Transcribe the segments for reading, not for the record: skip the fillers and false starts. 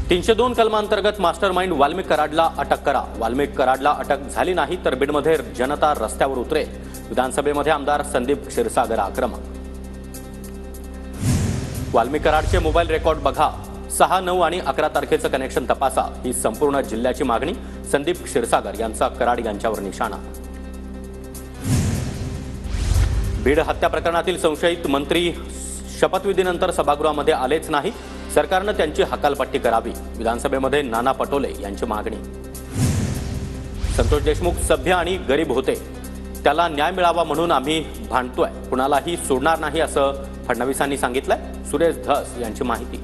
302 कलमांतर्गत mastermind Valmik कराडला अटक करा। वाल्मिक कराडला अटक झाली नाही तर बीडमध्ये जनता रस्त्यावर उतरेल। विधानसभेमध्ये आमदार संदीप क्षीरसागर आक्रमक। वाल्मिक कराडचे मोबाईल रेकॉर्ड बघा, 6, 9 आणि 11 तारखेचं कनेक्शन तपासा, ही संपूर्ण जिल्ह्याची मागणी। संदीप क्षीरसागर यांचा कराड यांच्यावर निशाणा। बीड हत्या प्रकरणातील संशयित मंत्री शपथविधीनंतर सभागृहामध्ये आलेच नाही। सरकारने त्यांची हकालपट्टी करावी। विधानसभेमध्ये नाना पटोले यांची मागणी। संतोष देशमुख सभ्य आणि गरीब होते, त्याला न्याय मिळावा म्हणून आम्ही भांडतोय, कुणालाही सोडणार नाही असं फडणवीसांनी सांगितलंय। सुरेश धस यांची माहिती।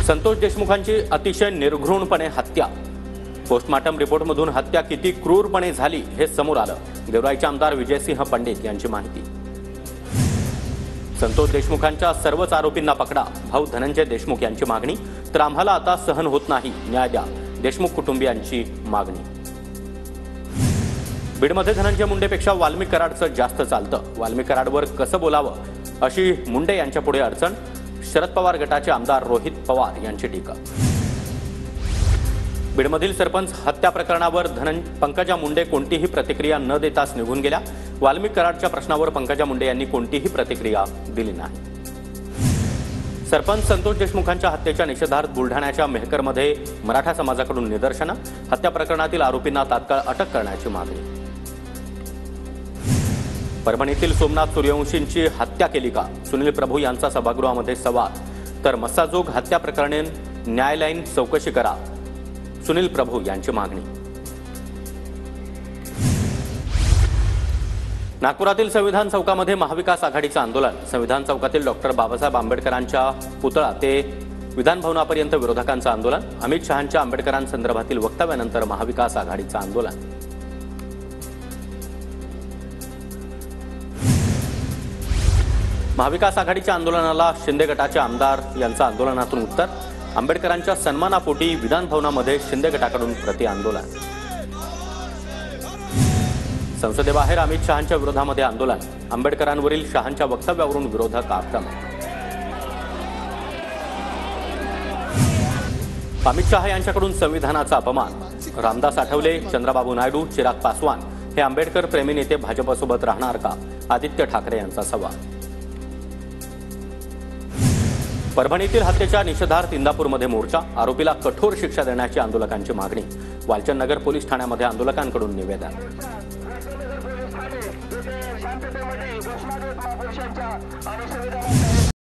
संतोष देशमुखांची अतिशय निर्घृणपणे हत्या। पोस्टमार्टम रिपोर्टमधून हत्या किती क्रूरपणे झाली हे समोर आलं। गेवराईचे आमदार विजयसिंह पंडित यांची माहिती। संतोष देशमुखांच्या सर्वच आरोपींना पकडा, भाऊ धनंजय देशमुख यांची मागणी। तर आम्हाला आता सहन होत नाही, न्याय द्या, देशमुख कुटुंबियांची मागणी। बीडमध्ये धनंजय मुंडेपेक्षा वाल्मिक कराडचं जास्त चालतं। वाल्मिक कराडवर कसं बोलावं अशी मुंडे यांच्या पुढे अडचण। शरद पवार गटाचे आमदार रोहित पवार यांची टीका। बीडमधील सरपंच हत्या प्रकरणावर पंकजा मुंडे कोणतीही प्रतिक्रिया न देताच निघून गेल्या। वाल्मिक कराडच्या प्रश्नावर पंकजा मुंडे यांनी कोणतीही प्रतिक्रिया दिली नाही। सरपंच संतोष देशमुखांच्या हत्येच्या निषेधार्थ बुलढाण्याच्या मेहकरमध्ये मराठा समाजाकडून निदर्शनं। हत्या प्रकरणातील आरोपींना तात्काळ अटक करण्याची मागणी। परभणीतील सोमनाथ सूर्यवंशींची हत्या केली का, सुनील प्रभू यांचा सभागृहामध्ये सवाल। तर मस्साजोग हत्या प्रकरणी न्यायालयीन चौकशी करा, सुनील प्रभू यांची मागणी। नागपुरातील संविधान चौकामध्ये महाविकास आघाडीचं आंदोलन। संविधान चौकातील डॉक्टर बाबासाहेब आंबेडकरांच्या पुतळा ते विधान भवनापर्यंत विरोधकांचं आंदोलन। अमित शहांच्या आंबेडकरांसंदर्भातील वक्तव्यानंतर महाविकास आघाडीचं आंदोलन। महाविकास आघाडीच्या आंदोलनाला शिंदे गटाचे आमदार यांचं आंदोलनातून उत्तर। आंबेडकरांच्या सन्मानापोटी विधान भवनामध्ये शिंदे गटाकडून प्रति आंदोलन। संसदेबाहेर अमित शहांच्या विरोधामध्ये आंदोलन। आंबेडकरांवरील शहांच्या वक्तव्यावरून विरोधक आक्रमक। अमित शहा यांच्याकडून संविधानाचा अपमान। रामदास आठवले, चंद्रबाबू नायडू, चिराग पासवान हे आंबेडकर प्रेमी नेते भाजपसोबत राहणार का, आदित्य ठाकरे यांचा सवाल। परभणीतील हत्येच्या निषेधार्थ इंदापूरमध्ये मोर्चा। आरोपीला कठोर शिक्षा देण्याची आंदोलकांची मागणी। वालचंद नगर पोलीस ठाण्यामध्ये आंदोलकांकडून निवेदन। शांततेमध्ये घोषणा देत महापुरुषांच्या आणि संविधानाच्या